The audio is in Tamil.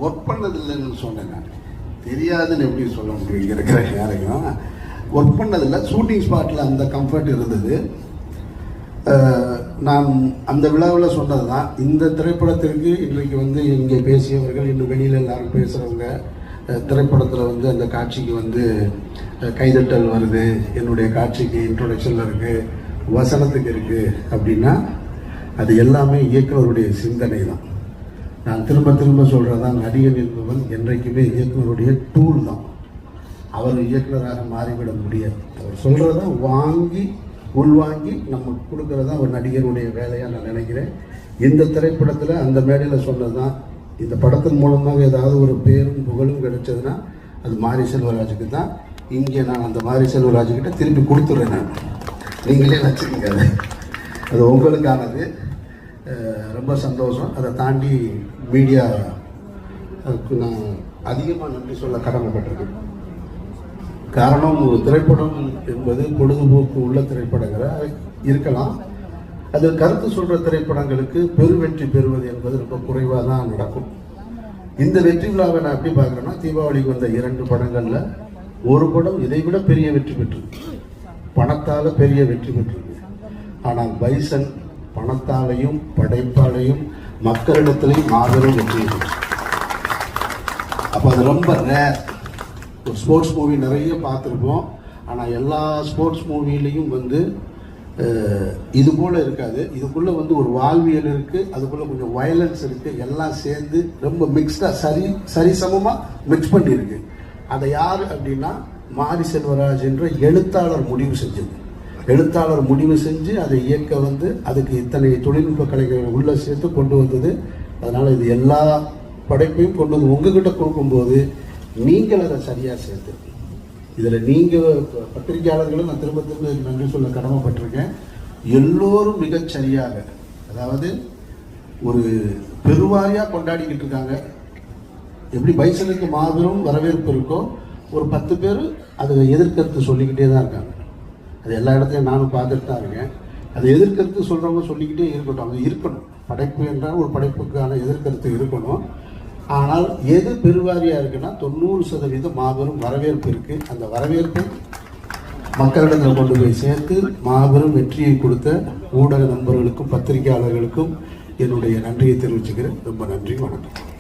ஒர்க் பண்ணதில்லைன்னு சொன்னேன். தெரியாதுன்னு எப்படி சொல்ல முடியும்? இங்கே இருக்கிற யாரையும் ஒர்க் பண்ணதில்லை. ஷூட்டிங் ஸ்பாட்டில் அந்த கம்ஃபர்ட் இருந்தது. நான் அந்த விழாவில் சொன்னது தான். இந்த திரைப்படத்திற்கு இன்றைக்கு வந்து இங்கே பேசியவர்கள், இன்னும் வெளியில் எல்லாரும் பேசுகிறவங்க, திரைப்படத்தில் வந்து அந்த காட்சிக்கு வந்து கைதட்டல் வருது, என்னுடைய காட்சிக்கு இன்ட்ரோடக்ஷனில் இருக்குது, வசனத்துக்கு இருக்குது அப்படின்னா அது எல்லாமே இயக்குனருடைய சிந்தனை தான். நான் திரும்ப திரும்ப சொல்கிறதான், நடிகன் என்பவன் என்றைக்குமே இயக்குனருடைய டூல் தான். அவர் இயக்குனராக மாறிவிட முடியாது. அவர் சொல்கிறத வாங்கி உள்வாங்கி நம்ம கொடுக்கறதா ஒரு நடிகருடைய வேலையாக நான் நினைக்கிறேன். இந்த திரைப்படத்தில் அந்த மேடையில் சொன்னது தான். இந்த படத்தின் மூலமாக ஏதாவது ஒரு பேரும் புகழும் கிடைச்சதுன்னா அது மாரி செல்வராஜுக்கு தான். இங்கே நான் அந்த மாரி செல்வராஜுக்கிட்ட திருப்பி கொடுத்துட்றேன். நான் நீங்களே வச்சுக்கோங்க, அது உங்களுக்கானது. ரொம்ப சந்தோஷம். அதை தாண்டி மீடியாவுக்கு நான் அதிகமாக நன்றி சொல்ல கடமைப்பட்டிருக்கேன். காரணம், ஒரு திரைப்படம் என்பது பொழுதுபோக்கு உள்ள திரைப்படங்களாக இருக்கலாம். அது கருத்து சொல்கிற திரைப்படங்களுக்கு பெருவெற்றி பெறுவது என்பது ரொம்ப குறைவாக தான் நடக்கும். இந்த வெற்றி விழாவை நான் எப்படி பார்க்குறேன்னா, தீபாவளிக்கு வந்த 2 படங்களில் ஒரு படம் இதைவிட பெரிய வெற்றி பெற்றிருக்கு, பணத்தால் பெரிய வெற்றி பெற்றிருக்கு. ஆனால் பைசன் பணத்தாலையும் படைப்பாலையும் மக்களிடத்திலையும் மாபெரும் வெற்றி பெற்று. அப்போ அது ரொம்ப ரேர். ஒரு ஸ்போர்ட்ஸ் மூவி நிறைய பார்த்துருப்போம், ஆனால் எல்லா ஸ்போர்ட்ஸ் மூவிலையும் வந்து இது போல் இருக்காது. இதுக்குள்ளே வந்து ஒரு வாழ்வியல் இருக்குது, அதுக்குள்ளே கொஞ்சம் வயலன்ஸ் இருக்குது, எல்லாம் சேர்ந்து ரொம்ப மிக்ஸ்டாக சரிசமமாக மிக்ஸ் பண்ணியிருக்கு. அதை யார் அப்படின்னா மாரி செல்வராஜ் என்ற எழுத்தாளர் முடிவு செஞ்சது. எழுத்தாளர் முடிவு செஞ்சு அதை இயக்க வந்து அதுக்கு இத்தனை தொழில்நுட்ப கலைஞர்கள் உள்ளே சேர்த்து கொண்டு வந்தது. அதனால் இது எல்லா படைப்பையும் கொண்டு வந்து உங்ககிட்ட கொடுக்கும்போது நீங்கள் அதை சரியாக சேர்த்து, இதில் நீங்கள் பத்திரிகையாளர்களும் நான் திரும்ப திரும்ப நன்றி சொல்ல கடமைப்பட்டிருக்கேன். எல்லோரும் மிகச்சரியாக, அதாவது ஒரு பெருவாரியாக கொண்டாடிக்கிட்டு இருக்காங்க. எப்படி பைசனுக்கு மாபெரும் வரவேற்பு இருக்கோ, ஒரு 10 பேர் அதை எதிர்கருத்து சொல்லிக்கிட்டே தான் இருக்காங்க. அது எல்லா இடத்துலையும் நானும் பார்த்துட்டு தான் இருக்கேன். அதை எதிர்கருத்து சொல்கிறவங்க சொல்லிக்கிட்டே இருக்கட்டும், அது இருக்கணும். படைப்பு என்றால் ஒரு படைப்புக்கான எதிர்கருத்து இருக்கணும். ஆனால் எது பெருவாரியாக இருக்குன்னா 90% மாபெரும் வரவேற்பு இருக்குது. அந்த வரவேற்பை மக்களிடத்தில் கொண்டு போய் சேர்த்து மாபெரும் வெற்றியை கொடுத்த ஊடக நண்பர்களுக்கும் பத்திரிகையாளர்களுக்கும் என்னுடைய நன்றியை தெரிவிச்சுக்கிறேன். ரொம்ப நன்றி, வணக்கம்.